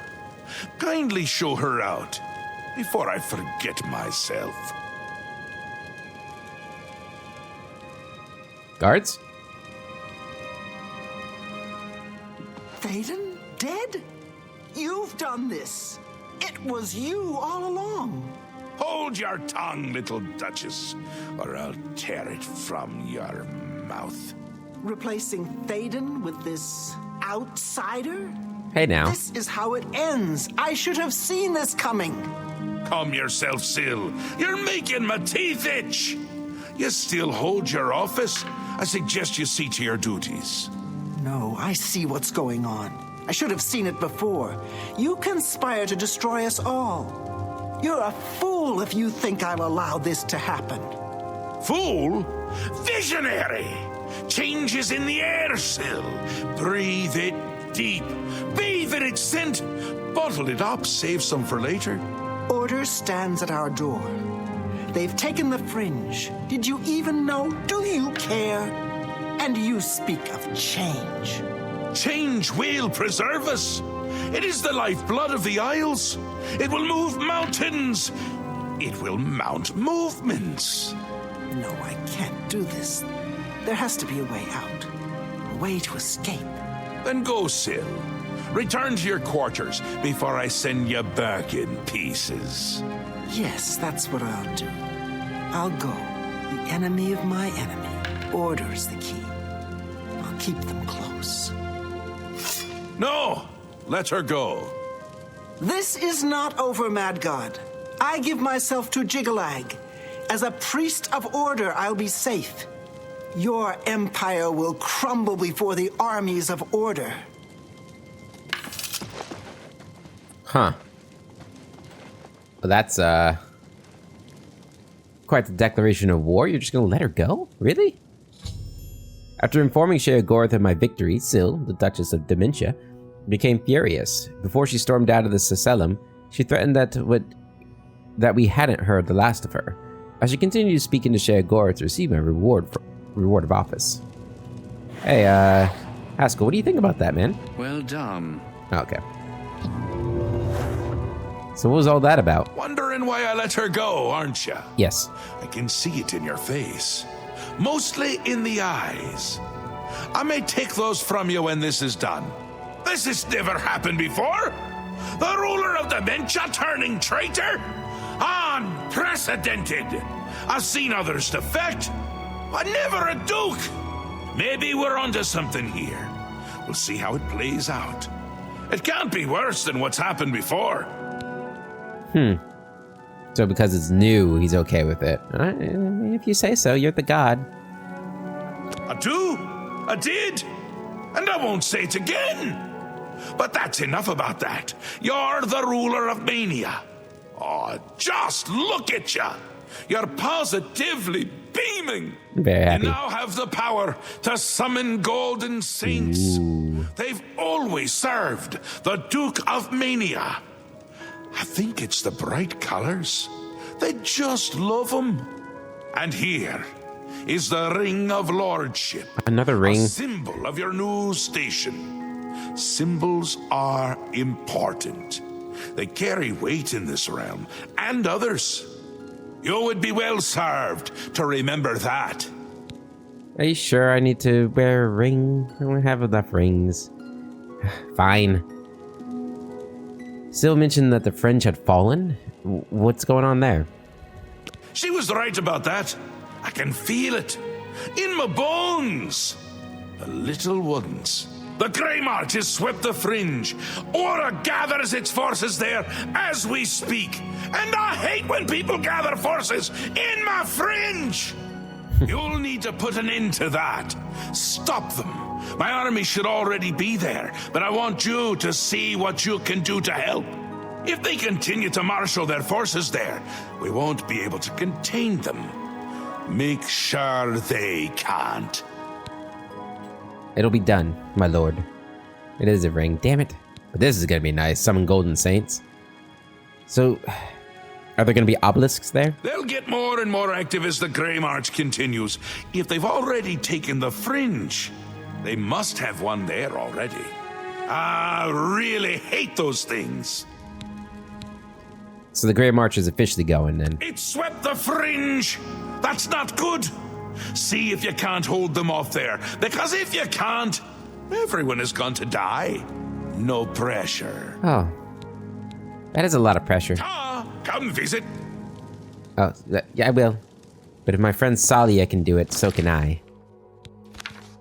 Kindly show her out before I forget myself. Guards? Thaden? Dead? You've done this. It was you all along. Hold your tongue, little Duchess, or I'll tear it from your mouth. Replacing Thaden with this outsider? Hey now. This is how it ends. I should have seen this coming. Calm yourself, Syl. You're making my teeth itch. You still hold your office? I suggest you see to your duties. No, I see what's going on. I should have seen it before. You conspire to destroy us all. You're a fool if you think I'll allow this to happen. Fool? Visionary! Change is in the air, Syl. Breathe it deep. Bathe in its scent. Bottle it up, save some for later. Order stands at our door. They've taken the fringe. Did you even know? Do you care? And you speak of change. Change will preserve us. It is the lifeblood of the Isles. It will move mountains. It will mount movements. No, I can't do this. There has to be a way out. A way to escape. Then go, Syl. Return to your quarters before I send you back in pieces. Yes, that's what I'll do. I'll go. The enemy of my enemy orders the key. I'll keep them close. No! Let her go. This is not over, Mad God. I give myself to Jiggalag. As a priest of order, I'll be safe. Your empire will crumble before the armies of order. Huh. Well, that's, quite the declaration of war. You're just gonna let her go? Really? After informing Shea Gorth of my victory, Syl, the Duchess of Dementia, became furious. Before she stormed out of the Sacellum, she threatened that we hadn't heard the last of her. I should continue to speak into Shea Gorth to receive my reward of office. Hey, Haskell, what do you think about that, man? Well done. Okay. So what was all that about? Wondering why I let her go, aren't you? Yes. I can see it in your face. Mostly in the eyes. I may take those from you when this is done. This has never happened before. The ruler of dementia turning traitor? Unprecedented. I've seen others defect, but never a duke. Maybe we're onto something here. We'll see how it plays out. It can't be worse than what's happened before. So because it's new, he's okay with it. If you say so, you're the god. A do? A did? And I won't say it again. But that's enough about that. You're the ruler of Mania. Oh, just look at you. You're positively beaming. Very happy. You now have the power to summon golden saints. Ooh. They've always served the Duke of Mania. I think it's the bright colors. They just love them. And here is the Ring of Lordship. Another ring. A symbol of your new station. Symbols are important. They carry weight in this realm, and others. You would be well served to remember that. Are you sure I need to wear a ring? I don't have enough rings. Fine. Still mentioned that the French had fallen? What's going on there? She was right about that. I can feel it. In my bones. The little ones. The Grey March has swept the fringe. Aura gathers its forces there as we speak. And I hate when people gather forces in my fringe. You'll need to put an end to that. Stop them. My army should already be there, but I want you to see what you can do to help. If they continue to marshal their forces there, we won't be able to contain them. Make sure they can't. It'll be done, my lord. It is a ring, damn it. But this is gonna be nice. Summon golden saints. So, are there gonna be obelisks there? They'll get more and more active as the Grey March continues. If they've already taken the fringe, they must have one there already. I really hate those things. So the Grey March is officially going then. It swept the fringe! That's not good! See if you can't hold them off there, because if you can't, everyone is going to die. No pressure. Oh. That is a lot of pressure. Come visit. Oh, yeah, I will. But if my friend Salia can do it, so can I.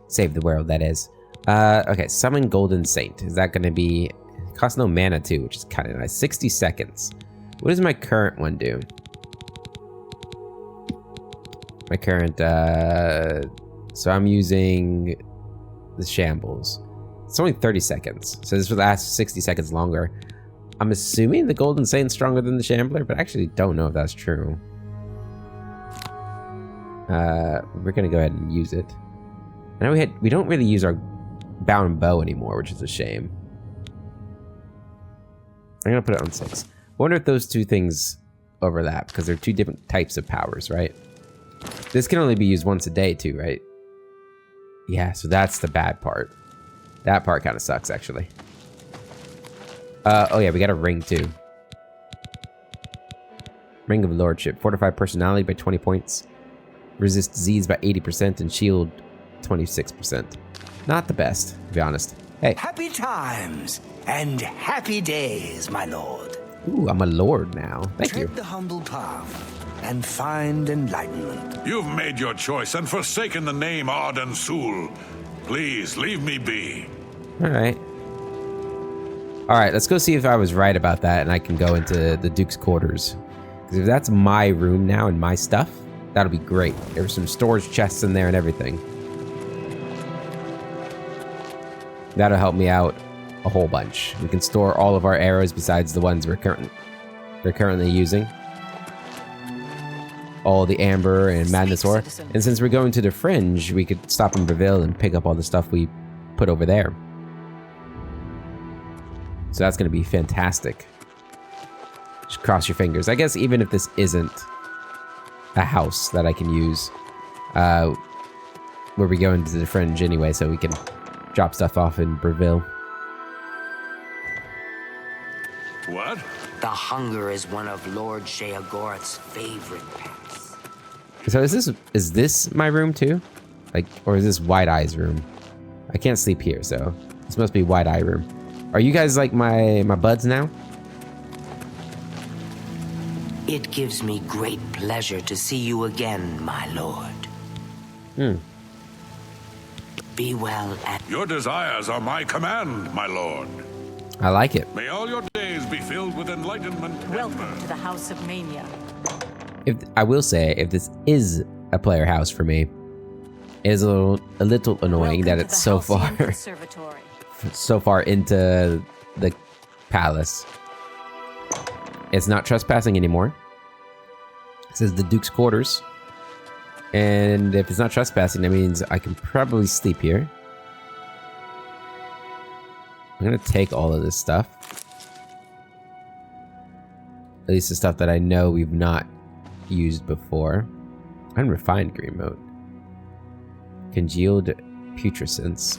Save the world, that is. Okay, summon Golden Saint. Is that going to be... Costs no mana too, which is kind of nice. 60 seconds. What does my current one do? My current, so I'm using the Shambles. It's only 30 seconds, so this will last 60 seconds longer. I'm assuming the Golden Saint's stronger than the Shambler, but I actually don't know if that's true. We're gonna go ahead and use it. I know we don't really use our bound bow anymore, which is a shame. I'm gonna put it on 6. I wonder if those two things overlap, because they're two different types of powers, right? This can only be used once a day too, right? Yeah, so that's the bad part. That part kind of sucks, actually. Oh yeah, we got a ring too. Ring of Lordship. Fortify personality by 20 points. Resist disease by 80% and shield 26%. Not the best, to be honest. Hey. Happy times and happy days, my lord. Ooh, I'm a lord now. Thank you. Tread the humble path and find enlightenment. You've made your choice and forsaken the name Arden Sul. Please, leave me be. Alright. Alright, let's go see if I was right about that and I can go into the Duke's quarters. Because if that's my room now and my stuff, that'll be great. There's some storage chests in there and everything. That'll help me out a whole bunch. We can store all of our arrows besides the ones we're currently using. All the amber and madness ore. And since we're going to the fringe, we could stop in Breville and pick up all the stuff we put over there. So that's going to be fantastic. Just cross your fingers. I guess even if this isn't a house that I can use, where we go into the fringe anyway, so we can drop stuff off in Breville. What? The hunger is one of Lord Sheogorath's favorite pets. So is this my room too? Like, or is this Wide Eye's room? I can't sleep here, so this must be Wide Eye room. Are you guys like my buds now? It gives me great pleasure to see you again, my lord. Be well and... Your desires are my command, my lord. I like it. May all your days be filled with enlightenment. Welcome to the House of Mania. I will say, if this is a player house for me, It is a little annoying that it's so far so far into the palace. It's not trespassing anymore. It says the Duke's quarters. And if it's not trespassing, that means I can probably sleep here. I'm gonna take all of this stuff. At least the stuff that I know we've not used before. Unrefined green mote. Congealed putrescence.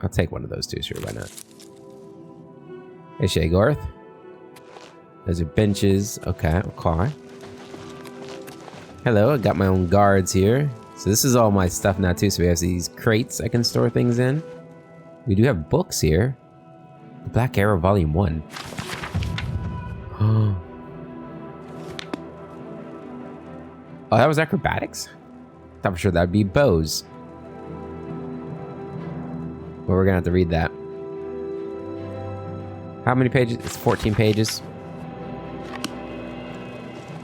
I'll take one of those two, sure, why not? Hey, Shagorth. Those are benches. Okay. Hello, I got my own guards here. So this is all my stuff now too. So we have these crates I can store things in. We do have books here. The Black Arrow Volume 1. Oh, that was acrobatics? Thought for sure that'd be bows. Well, we're gonna have to read that. How many pages? It's 14 pages.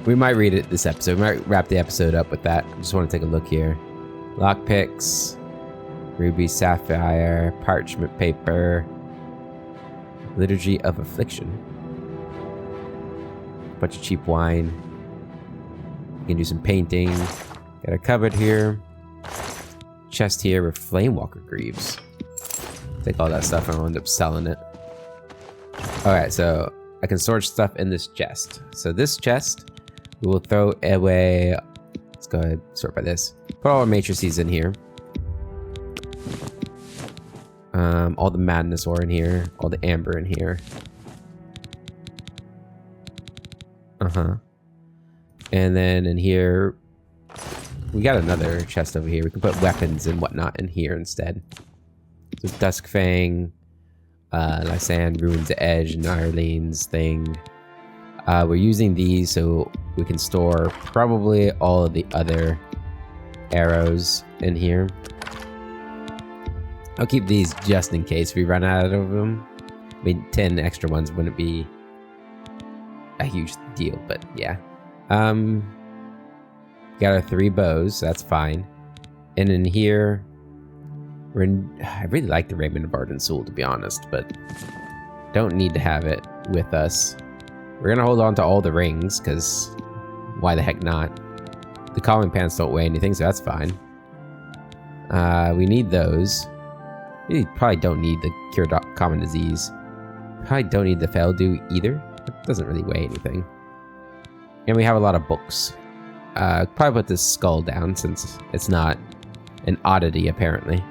We might read it this episode. We might wrap the episode up with that. I just want to take a look here. Lockpicks, ruby, sapphire, parchment paper, liturgy of affliction. Bunch of cheap wine. You can do some painting. Got a cupboard here. Chest here with Flamewalker greaves. Take all that stuff and I'll end up selling it. Alright, so I can store stuff in this chest. So this chest, we will throw away. Let's go ahead and sort by this. Put all our matrices in here. All the madness ore in here. All the amber in here. And then in here, we got another chest over here. We can put weapons and whatnot in here instead. So Duskfang, Lysanne, Ruin's Edge, and Arlene's thing. We're using these so we can store probably all of the other arrows in here. I'll keep these just in case we run out of them. I mean, 10 extra ones wouldn't be a huge deal, but yeah. Got our 3 bows, so that's fine. And in here, I really like the Raiment of Ardent Soul, to be honest, but don't need to have it with us. We're gonna hold on to all the rings, because why the heck not? The calling pants don't weigh anything, so that's fine. We need those. We probably don't need the Cure Common Disease. Probably don't need the Feldew either. It doesn't really weigh anything. And we have a lot of books. Probably put this skull down since it's not an oddity, apparently.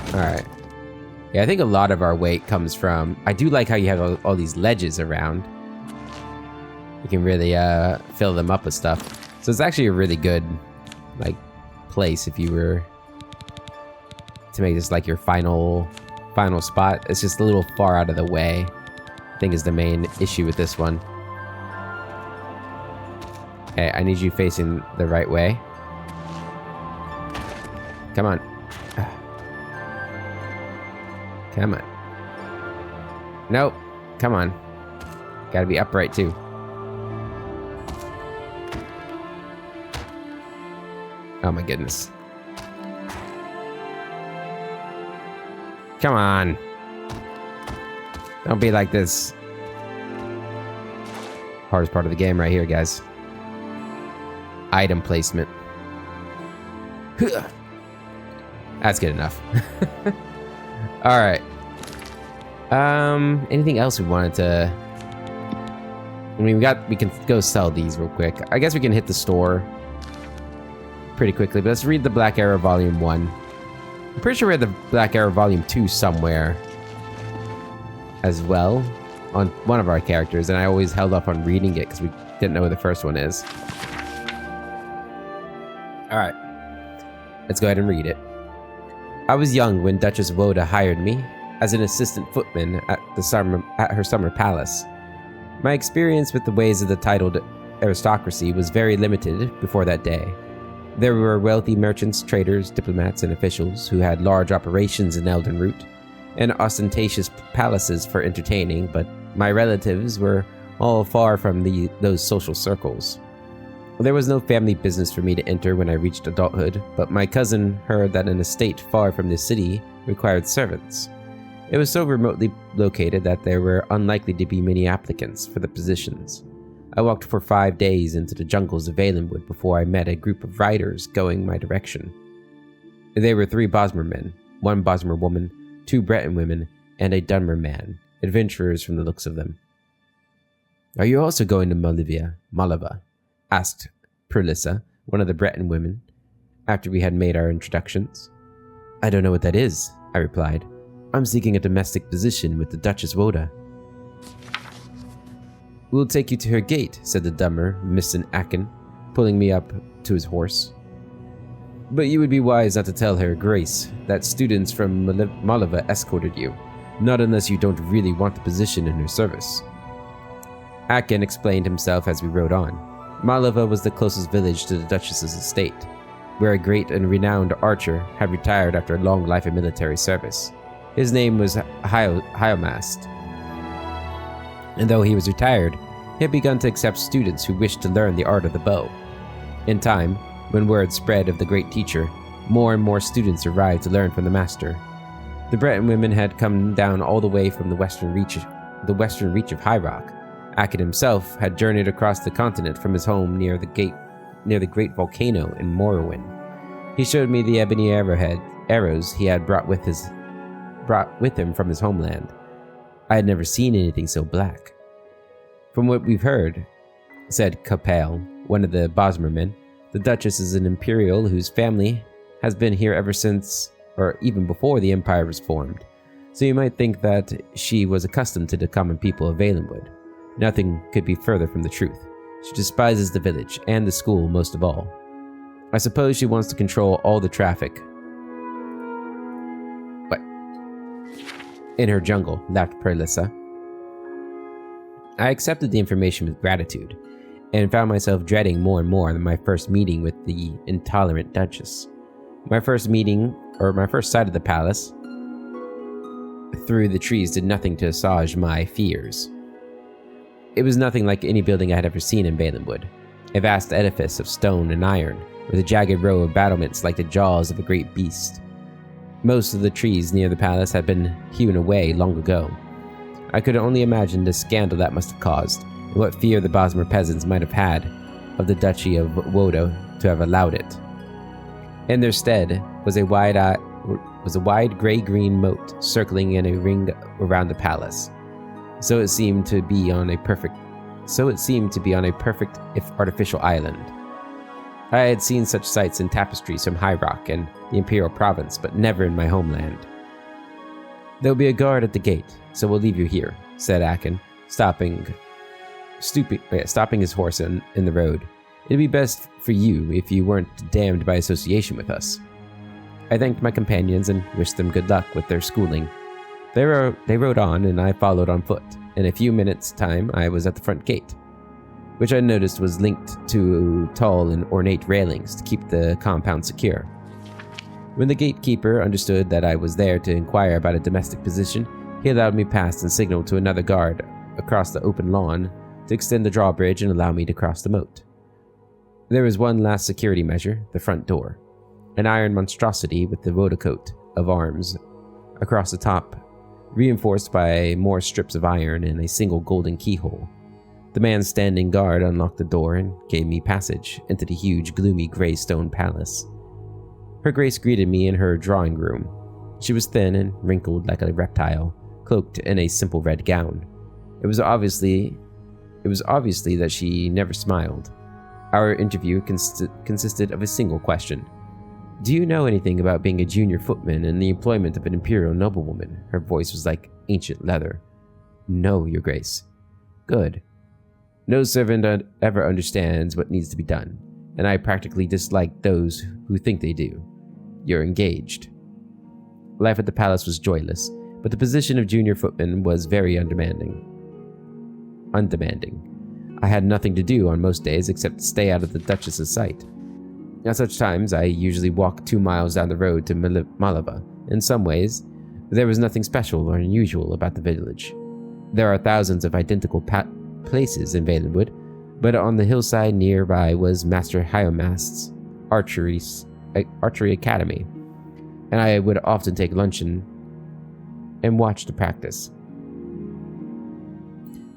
Alright. Yeah, I think a lot of our weight comes from... I do like how you have all these ledges around. You can really fill them up with stuff. So it's actually a really good like place if you were to make this like your final spot. It's just a little far out of the way, I think, is the main issue with this one. Okay, I need you facing the right way. Come on. Come on. Nope. Come on. Gotta be upright too. Oh my goodness. Come on. Don't be like this. Hardest part of the game right here, guys. Item placement. That's good enough. Alright. Anything else we wanted to... I mean, we can go sell these real quick. I guess we can hit the store pretty quickly, but let's read the Black Arrow Volume 1. I'm pretty sure we had the Black Arrow Volume 2 somewhere as well on one of our characters, and I always held up on reading it because we didn't know where the first one is. Alright. Let's go ahead and read it. I was young when Duchess Woda hired me as an assistant footman at her summer palace. My experience with the ways of the titled aristocracy was very limited before that day. There were wealthy merchants, traders, diplomats, and officials who had large operations in Elden Root and ostentatious palaces for entertaining, but My relatives were all far from those social circles. There was no family business for me to enter when I reached adulthood, but my cousin heard that an estate far from the city required servants. It was so remotely located that there were unlikely to be many applicants for the positions. I walked for 5 days into the jungles of Valenwood before I met a group of riders going my direction. They were 3 Bosmer men, 1 Bosmer woman, 2 Breton women, and a Dunmer man, adventurers from the looks of them. "Are you also going to Malava?" asked Perlissa, one of the Breton women, after we had made our introductions. "I don't know what that is," I replied. "I'm seeking a domestic position with the Duchess Woda." "We'll take you to her gate," said the Dummer, Mr. Akin, pulling me up to his horse. "But you would be wise not to tell her Grace that students from Malava escorted you, not unless you don't really want the position in her service." Akin explained himself as we rode on. Malava was the closest village to the Duchess's estate, where a great and renowned archer had retired after a long life of military service. His name was Hyomast, and though he was retired, he had begun to accept students who wished to learn the art of the bow. In time, when word spread of the great teacher, more and more students arrived to learn from the master. The Breton women had come down all the way from the western reach of High Rock. Akin himself had journeyed across the continent from his home near the great volcano in Morrowind. He showed me the ebony arrows he had brought with him from his homeland. I had never seen anything so black. "From what we've heard," said Capel, one of the Bosmer men, "the Duchess is an Imperial whose family has been here ever since, or even before the Empire was formed, so you might think that she was accustomed to the common people of Valenwood. Nothing could be further from the truth. She despises the village, and the school most of all. I suppose she wants to control all the traffic in her jungle," laughed Perlissa. I accepted the information with gratitude, and found myself dreading more and more my first meeting with the intolerant Duchess. My first sight of the palace through the trees did nothing to assuage my fears. It was nothing like any building I had ever seen in Valenwood, a vast edifice of stone and iron, with a jagged row of battlements like the jaws of a great beast. Most of the trees near the palace had been hewn away long ago. I could only imagine the scandal that must have caused, and what fear the Bosmer peasants might have had of the Duchy of Wodo to have allowed it. In their stead was a wide gray-green moat circling in a ring around the palace. So it seemed to be on a perfect, if artificial, island. I had seen such sights in tapestries from High Rock and the Imperial Province, but never in my homeland. "There'll be a guard at the gate, so we'll leave you here," said Akin, stopping his horse in the road. "It'd be best for you if you weren't damned by association with us." I thanked my companions and wished them good luck with their schooling. They rode on, and I followed on foot. In a few minutes' time, I was at the front gate, which I noticed was linked to tall and ornate railings to keep the compound secure. When the gatekeeper understood that I was there to inquire about a domestic position, he allowed me past and signaled to another guard across the open lawn to extend the drawbridge and allow me to cross the moat. There was one last security measure, the front door, an iron monstrosity with the Woda coat of arms across the top, reinforced by more strips of iron and a single golden keyhole. The man standing guard unlocked the door and gave me passage into the huge, gloomy gray stone palace. Her Grace greeted me in her drawing room. She was thin and wrinkled like a reptile, cloaked in a simple red gown. It was obviously that she never smiled. Our interview consisted of a single question. "Do you know anything about being a junior footman and the employment of an imperial noblewoman?" Her voice was like ancient leather. "No, Your Grace." "Good. No servant ever understands what needs to be done, and I practically dislike those who think they do. You're engaged." Life at the palace was joyless, but the position of junior footman was very undemanding. I had nothing to do on most days except stay out of the Duchess's sight. At such times, I usually walked 2 miles down the road to Malava. In some ways, there was nothing special or unusual about the village. There are thousands of identical places in Valenwood, but on the hillside nearby was Master Hyomast's archery academy, and I would often take luncheon and watch the practice.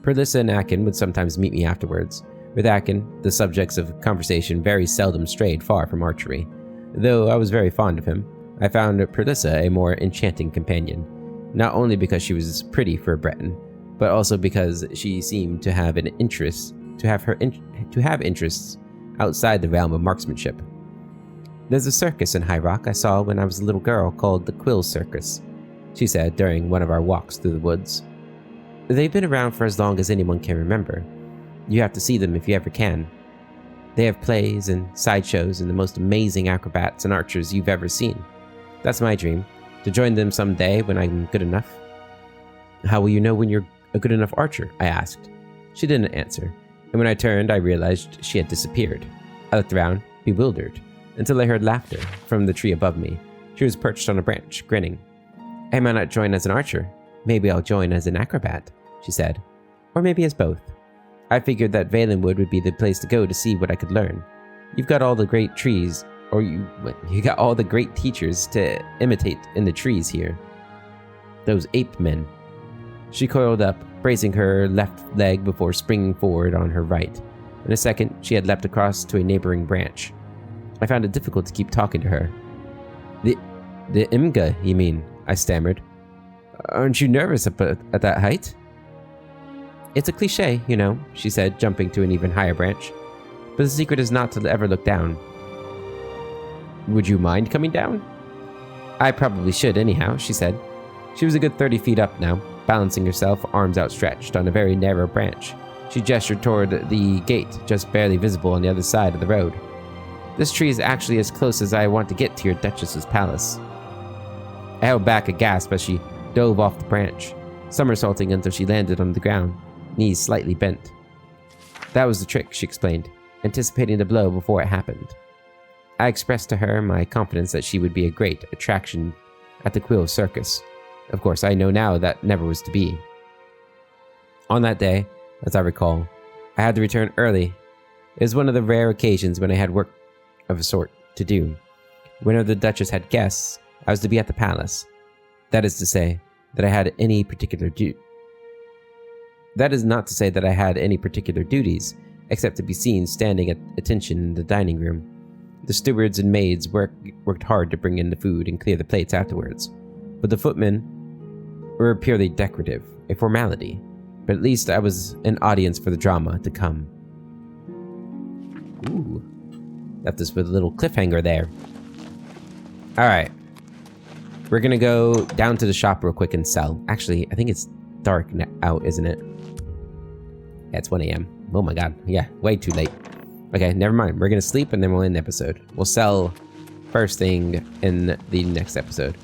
Perlissa and Akin would sometimes meet me afterwards. With Akin, the subjects of conversation very seldom strayed far from archery. Though I was very fond of him, I found Perlissa a more enchanting companion, not only because she was pretty for a Breton, but also because she seemed to have interests outside the realm of marksmanship. There's a circus in High Rock I saw when I was a little girl called the Quill Circus, she said during one of our walks through the woods. They've been around for as long as anyone can remember. You have to see them if you ever can. They have plays and sideshows and the most amazing acrobats and archers you've ever seen. That's my dream, to join them someday when I'm good enough. How will you know when you're a good enough archer? I asked. She didn't answer, and when I turned, I realized she had disappeared. I looked around, bewildered, until I heard laughter from the tree above me. She was perched on a branch, grinning. I might not join as an archer. Maybe I'll join as an acrobat, she said. Or maybe as both. I figured that Valenwood would be the place to go to see what I could learn. You've got all the great trees, or you got all the great teachers to imitate in the trees here. Those ape men. She coiled up, bracing her left leg before springing forward on her right. In a second, she had leapt across to a neighboring branch. I found it difficult to keep talking to her. The Imga, you mean? I stammered. Aren't you nervous at that height? It's a cliche, you know, she said, jumping to an even higher branch. But the secret is not to ever look down. Would you mind coming down? I probably should anyhow, she said. She was a good 30 feet up now, balancing herself, arms outstretched, on a very narrow branch. She gestured toward the gate, just barely visible on the other side of the road. This tree is actually as close as I want to get to your Duchess's palace. I held back a gasp as she dove off the branch, somersaulting until she landed on the ground, knees slightly bent. That was the trick, she explained, anticipating the blow before it happened. I expressed to her my confidence that she would be a great attraction at the Quill Circus. Of course, I know now that never was to be. On that day, as I recall, I had to return early. It was one of the rare occasions when I had work of a sort to do. Whenever the Duchess had guests, I was to be at the palace. That is to say that I had any particular That is not to say that I had any particular duties, except to be seen standing at attention in the dining room. The stewards and maids worked hard to bring in the food and clear the plates afterwards, but the footmen were purely decorative, a formality. But at least I was an audience for the drama to come. Ooh. Left us with a little cliffhanger there. Alright. We're gonna go down to the shop real quick and sell. Actually, I think it's dark out, isn't it? Yeah, it's 1 a.m. Oh my god. Yeah, way too late. Okay, never mind. We're gonna sleep and then we'll end the episode. We'll sell first thing in the next episode.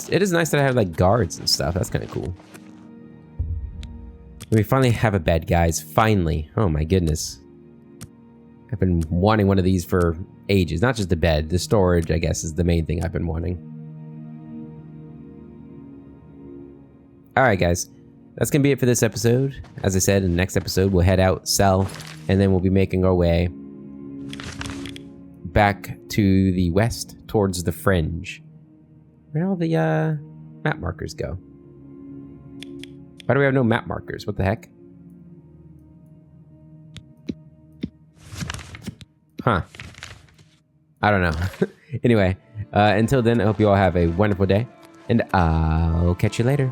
It is nice that I have like guards and stuff. That's kind of cool. We finally have a bed, guys. Finally. Oh my goodness. I've been wanting one of these for ages. Not just the bed. The storage, I guess, is the main thing I've been wanting. Alright, guys. That's going to be it for this episode. As I said, in the next episode, we'll head out, sell, and then we'll be making our way back to the west towards the fringe. Where'd all the map markers go? Why do we have no map markers? What the heck? Huh. I don't know. Anyway, until then, I hope you all have a wonderful day, and I'll catch you later.